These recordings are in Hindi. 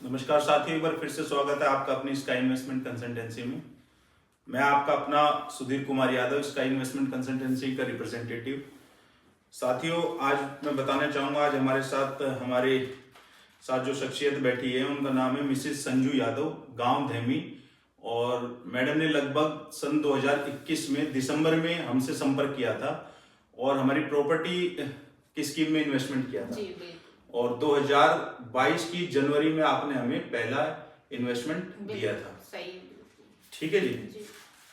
नमस्कार साथियों, एक बार फिर से स्वागत है आपका अपनी स्काई इन्वेस्टमेंट कंसल्टेंसी में। मैं आपका अपना Sudhir Kumar Yadav, sky investment consultancy का रिप्रेजेंटेटिव। साथियों, आज मैं बताना चाहूँगा, आज हमारे साथ जो शख्सियत बैठी है उनका नाम है मिसेस संजू यादव, गांव धेमी। और मैडम ने लगभग सन 2021 में दिसंबर में हमसे संपर्क किया था और हमारी प्रॉपर्टी की स्कीम में इन्वेस्टमेंट किया था। और 2022 की जनवरी में आपने हमें पहला इन्वेस्टमेंट दिया था। सही। ठीक है जी।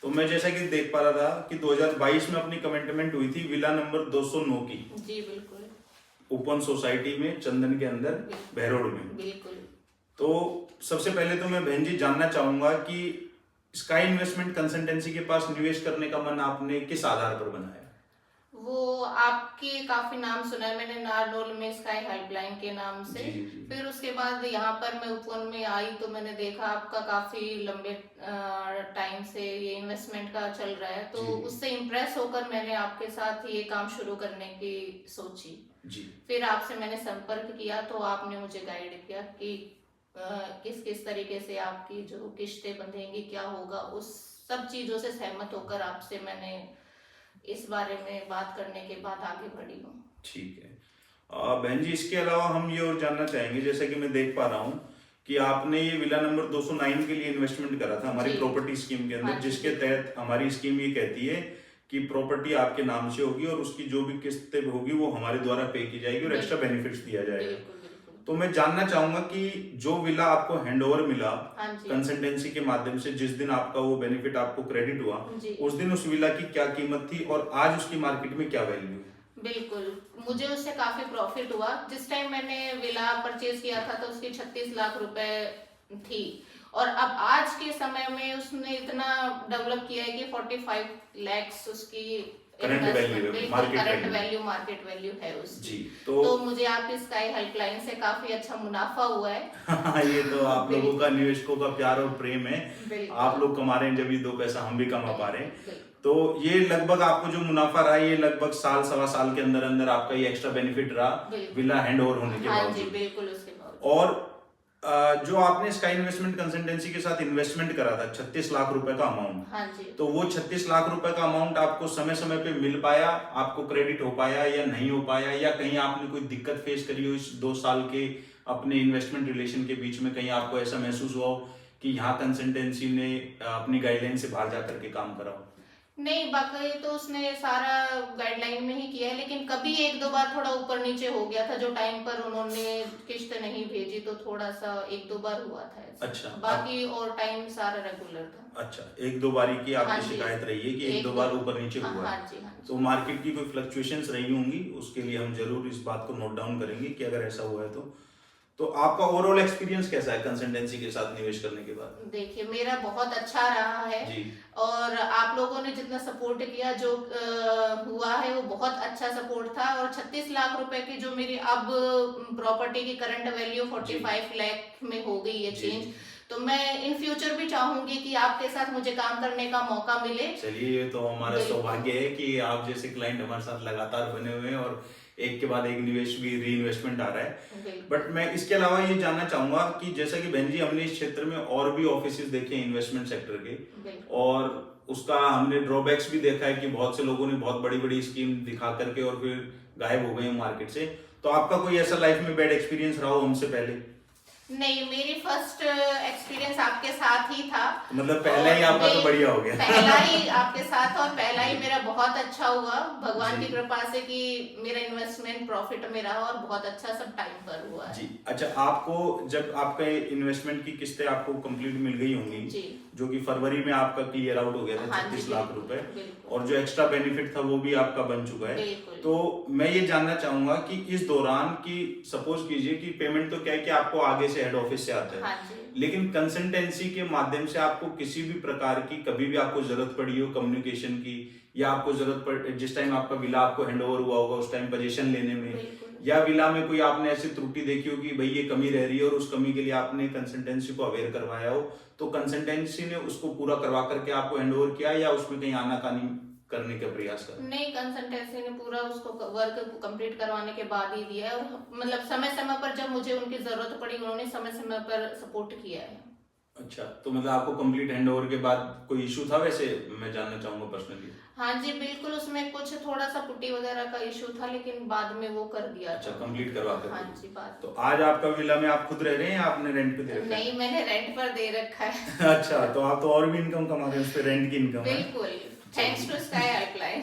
तो मैं जैसा कि देख पा रहा था कि 2022 में अपनी कमिटमेंट हुई थी विला नंबर 209 की। जी बिल्कुल। ओपन सोसाइटी में, चंदन के अंदर, बहरोड में। बिल्कुल। तो सबसे पहले तो मैं बहन जी जानना चाहूंगा कि स्काई इन्वेस्टमेंट कंसल्टेंसी के पास निवेश करने का मन आपने किस आधार पर बनाया? वो आपके काफी नाम सुना है मैंने, नारनौल में स्काई हेल्पलाइन के नाम से। जी। फिर उसके बाद यहाँ पर मैं उपवन में आई तो मैंने देखा आपका काफी लंबे टाइम से ये इन्वेस्टमेंट का चल रहा है, तो उससे इम्प्रेस होकर मैंने आपके साथ ये काम शुरू करने की सोची। जी। फिर आपसे मैंने संपर्क किया तो आपने मुझे गाइड किया कि किस किस तरीके से आपकी जो किस्तें बंधेंगी, क्या होगा, उस सब चीजों से सहमत होकर आपसे मैंने इस बारे में बात करने के बाद आगे बढ़ी हूँ। ठीक है बहन जी, इसके अलावा हम ये और जानना चाहेंगे, जैसा कि मैं देख पा रहा हूँ कि आपने ये विला नंबर 209 के लिए इन्वेस्टमेंट करा था हमारी प्रॉपर्टी स्कीम के अंदर। हाँ, जिसके तहत हमारी स्कीम ये कहती है कि प्रॉपर्टी आपके नाम से होगी और उसकी जो भी किस्तें होगी वो हमारे द्वारा पे की जाएगी और एक्स्ट्रा बेनिफिट्स दिया जाएगा। तो मैं जानना चाहूंगा कि जो विला आपको हैंडओवर मिला कंसल्टेंसी के माध्यम से, जिस दिन आपका वो बेनिफिट आपको क्रेडिट हुआ, उस दिन उस विला की क्या कीमत थी और आज उसकी मार्केट में क्या वैल्यू है? बिल्कुल, मुझे उससे काफी प्रॉफिट हुआ। जिस टाइम मैंने विला परचेज किया था तो उसकी 36 लाख रुपए थी और अब आज के समय में उसने इतना डेवलप किया है कि 45 लाख उसकी करंट वैल्यू, मार्केट वैल्यू है उसकी। जी। तो मुझे आपकी स्काई हेल्पलाइन से काफी अच्छा मुनाफा हुआ है। ये तो आप लोगों का, निवेशकों का प्यार और प्रेम है। आप लोग कमा रहे हैं, जब ये दो पैसा हम भी कमा पा रहे हैं। तो ये लगभग आपको जो मुनाफा रहा है, ये लगभग साल सवा साल के अंदर अंदर आपका ये एक्स्ट्रा बेनिफिट रहा विला हैंड ओवर होने के बाद। बिल्कुल उसके बाद। और जो आपने स्काई इन्वेस्टमेंट कंसल्टेंसी के साथ इन्वेस्टमेंट करा था 36 लाख रुपए का अमाउंट, हाँ जी। तो वो 36 लाख रुपए का अमाउंट आपको समय समय पे मिल पाया, आपको क्रेडिट हो पाया या नहीं हो पाया, या कहीं आपने कोई दिक्कत फेस करी हो इस 2 साल के अपने इन्वेस्टमेंट रिलेशन के बीच में? कहीं आपको ऐसा महसूस हुआ हो कि यहाँ कंसल्टेंसी ने अपनी गाइडलाइन से बाहर जाकर के काम करा हो? नहीं, बाकी तो उसने सारा गाइडलाइन में ही किया है, लेकिन कभी 1-2 बार थोड़ा ऊपर नीचे हो गया था, जो टाइम पर उन्होंने किस्त नहीं भेजी तो थोड़ा सा 1-2 बार हुआ था ऐसा। अच्छा। बाकी और टाइम सारा रेगुलर था। अच्छा, 1-2 बारी की आपकी शिकायत रही है कि 1-2 बार ऊपर नीचे हुआ है। हाँ जी। तो मार्केट की कोई फ्लक्चुएशंस रही होंगी, उसके लिए हम जरूर इस बात को नोट डाउन करेंगे कि अगर ऐसा हुआ है तो आपका ओवरऑल एक्सपीरियंस कैसा है कंसल्टेंसी के साथ निवेश करने के बाद? देखिए, मेरा बहुत अच्छा रहा है जी। और आप लोगों ने जितना सपोर्ट किया, जो हुआ है वो बहुत अच्छा सपोर्ट था। और 36 लाख रुपए की जो मेरी अब प्रॉपर्टी की करंट वैल्यू 45 लाख में हो गई है चेंज। तो मैं इन फ्यूचर भी चाहूंगी कि आपके साथ मुझे काम करने का मौका मिले। चलिए, ये तो हमारा सौभाग्य है कि आप जैसे क्लाइंट हमारे साथ लगातार बने हुए हैं और एक के बाद एक निवेश भी, री इन्वेस्टमेंट आ रहा है। बट मैं इसके अलावा ये जानना चाहूंगा कि जैसा कि बहन जी, हमने इस क्षेत्र में और भी ऑफिस देखे इन्वेस्टमेंट सेक्टर के, और उसका हमने ड्रॉबैक्स भी देखा है कि बहुत से लोगों ने बहुत बड़ी बड़ी स्कीम दिखा करके और फिर गायब हो गए मार्केट से। तो आपका कोई ऐसा लाइफ में बैड एक्सपीरियंस रहा हो हमसे पहले? नहीं, मेरी फर्स्ट एक्सपीरियंस आपके साथ ही था। मतलब पहला ही आपका तो बढ़िया हो गया। पहला ही आपके साथ, और पहला ही मेरा बहुत अच्छा हुआ भगवान की कृपा से कि मेरा इन्वेस्टमेंट प्रॉफिट में रहा और बहुत अच्छा सब टाइम पर हुआ जी। अच्छा, आपको जब आपका इन्वेस्टमेंट की किस्तें आपको कंप्लीट मिल गई होंगी जी, जो कि फरवरी में आपका क्लियर आउट हो गया था 36 लाख रुपए, और जो एक्स्ट्रा बेनिफिट था वो भी आपका बन चुका है। तो मैं ये जानना चाहूंगा कि इस दौरान की, सपोज कीजिए कि पेमेंट तो क्या है कि आपको आगे से हेड ऑफिस से आता है, लेकिन कंसल्टेंसी के माध्यम से आपको किसी भी प्रकार की, कभी भी आपको जरूरत पड़ी हो कम्युनिकेशन की, या आपको जरूरत पड़, जिस टाइम आपका विला आपको हैंडओवर हुआ होगा उस टाइम पोजीशन लेने में, या विला में कोई आपने ऐसी त्रुटि देखी हो कि भाई ये कमी रह रही है और उस कमी के लिए आपने कंसल्टेंसी को अवेयर करवाया हो, तो कंसल्टेंसी ने उसको पूरा करवा करके आपको हैंडओवर किया, या उसमें कहीं आनाकानी करने का प्रयास कर? नहीं, कंसल्टेंसी ने पूरा उसको वर्क कंप्लीट करवाने के बाद ही दिया है, और मतलब समय समय पर जब मुझे उनकी जरूरत पड़ी उन्होंने समय समय पर सपोर्ट किया है। अच्छा, तो मतलब आपको कंप्लीट हैंडओवर के बाद कोई इशू था? वैसे मैं जानना चाहूंगा पर्सनली। हाँ जी बिल्कुल, उसमें कुछ थोड़ा सा पुट्टी वगैरह का इशू था, लेकिन बाद में वो कर दिया। अच्छा, कंप्लीट करवा कर? हाँ जी, बात। तो आज आपका विला में आप खुद रह रहे हैं या आपने रेंट पे दे रखा है? नहीं, मैंने रेंट पर दे रखा है। अच्छा, तो आप तो और भी इनकम कमा रहे हैं उस पे, रेंट की इनकम। बिल्कुल, thanks to Sky helpline.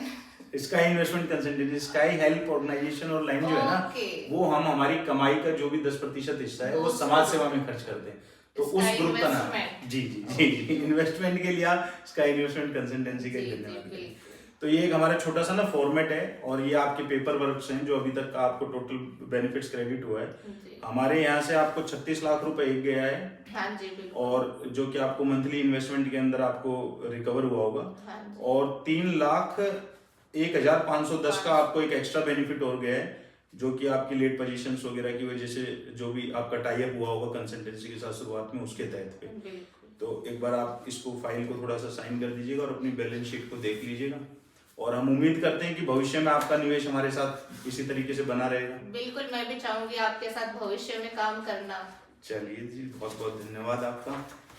Sky investment consultancy, Sky help organisation और लाइन जो है ना, वो हम हमारी कमाई का जो भी 10% हिस्सा है वो समाज सेवा में खर्च करते हैं। तो उस ग्रुप का नाम, जी जी जी जी, इन्वेस्टमेंट के लिए आप स्काई इन्वेस्टमेंट कंसल्टेंसी का धन्यवाद करें। तो ये एक हमारा छोटा सा ना फॉर्मेट है, और ये आपके पेपर वर्क्स हैं जो अभी तक का आपको टोटल बेनिफिट्स क्रेडिट हुआ है। हमारे यहाँ से आपको 36 लाख रुपए एक गया है। हाँ जी बिल्कुल। और जो कि आपको मंथली इन्वेस्टमेंट के अंदर आपको रिकवर हुआ होगा। हाँ, और 3,01,510 का आपको एक एक्स्ट्रा बेनिफिट और गया है, जो कि आपकी लेट पोजीशंस वगैरह की वजह से जो भी आपका टाई अप हुआ होगा कंसल्टेंसी के साथ शुरुआत में, उसके तहत पे। तो एक बार आप इसको फाइल को थोड़ा सा साइन कर दीजिएगा और अपनी बैलेंस शीट को देख लीजिएगा, और हम उम्मीद करते हैं कि भविष्य में आपका निवेश हमारे साथ इसी तरीके से बना रहेगा। बिल्कुल, मैं भी चाहूंगी आपके साथ भविष्य में काम करना। चलिए जी, बहुत बहुत धन्यवाद आपका।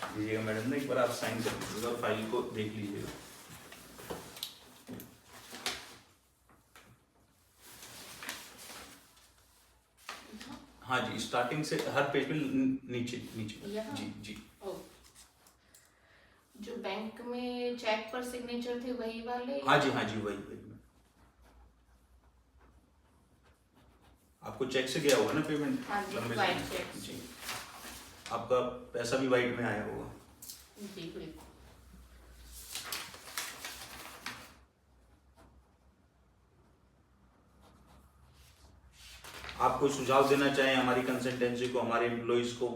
दीजिएगा मैडम ने, एक बार आप साइन कर दीजिएगा और फाइल को देख लीजिएगा। हाँ जी, स्टार्टिंग से हर पेज में नीचे नीचे। जी जी। जो बैंक में चेक पर सिग्नेचर थे वही वाले? हाँ जी, हाँ जी, वही। आपको चेक से गया होगा ना पेमेंट? हाँ जी, वाइट चेक जी। आपका पैसा भी वाइट में आया होगा। जी बिल्कुल। आप कोई सुझाव देना चाहें हमारी कंसल्टेंसी को, हमारे एम्प्लॉइज को?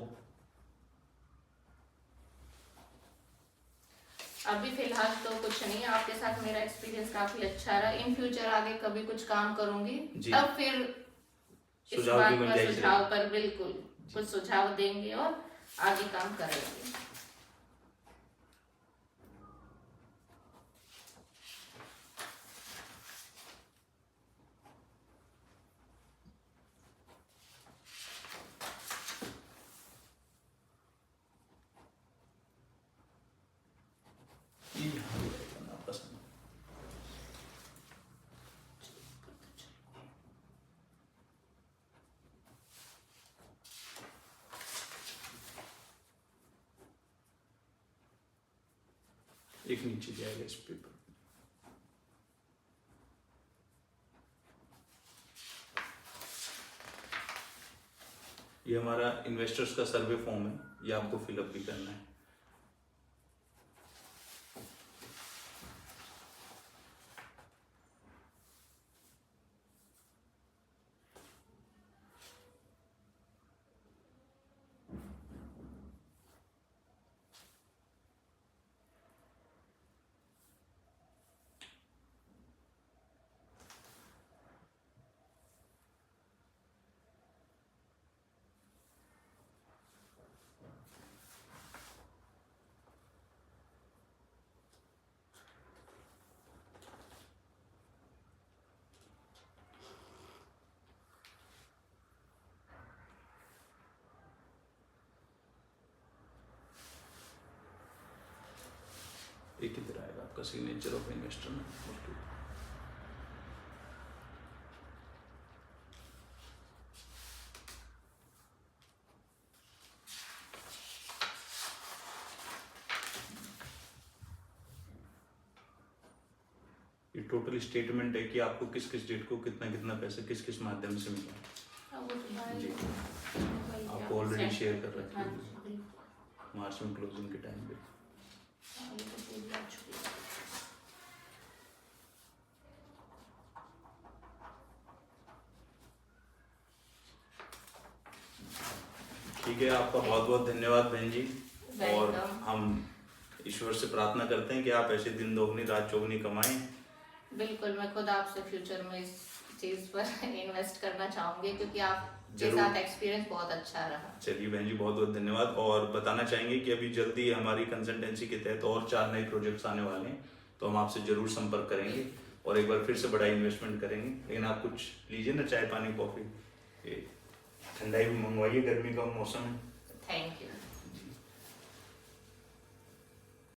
अभी फिलहाल तो कुछ नहीं, आपके साथ मेरा एक्सपीरियंस काफी अच्छा रहा। इन फ्यूचर आगे कभी कुछ काम करूंगी तब फिर सुझाव पर बिल्कुल कुछ सुझाव देंगे और आगे काम करेंगे। एक नीचे जाएगा इस पेपर। ये हमारा इन्वेस्टर्स का सर्वे फॉर्म है, ये आपको फिलअप भी करना है। एक इधर आएगा आपका सिग्नेचर ऑफ इन्वेस्टर ना। ये टोटल स्टेटमेंट है कि आपको किस किस डेट को कितना कितना पैसा किस किस माध्यम से मिला जी। आपको ऑलरेडी शेयर कर रखा है मार्च में क्लोजिंग के टाइम पे। ठीक है, आपका बहुत बहुत धन्यवाद बहन जी। और हम ईश्वर से प्रार्थना करते हैं कि आप ऐसे दिन दोगुनी रात चौगुनी कमाएं। बिल्कुल, मैं खुद आपसे फ्यूचर में इस चीज पर इन्वेस्ट करना चाहूंगी क्योंकि आपके साथ एक्सपीरियंस बहुत अच्छा रहा। चलिए बहन जी, बहुत बहुत धन्यवाद। और बताना चाहेंगे कि अभी जल्दी हमारी कंसल्टेंसी के तहत और 4 नए प्रोजेक्ट्स आने वाले हैं, तो हम आपसे जरूर संपर्क करेंगे और एक बार फिर से बड़ा इन्वेस्टमेंट करेंगे। लेकिन आप कुछ लीजिए ना, चाय पानी कॉफी, ठंडाई भी मंगवाइए, गर्मी का मौसम है।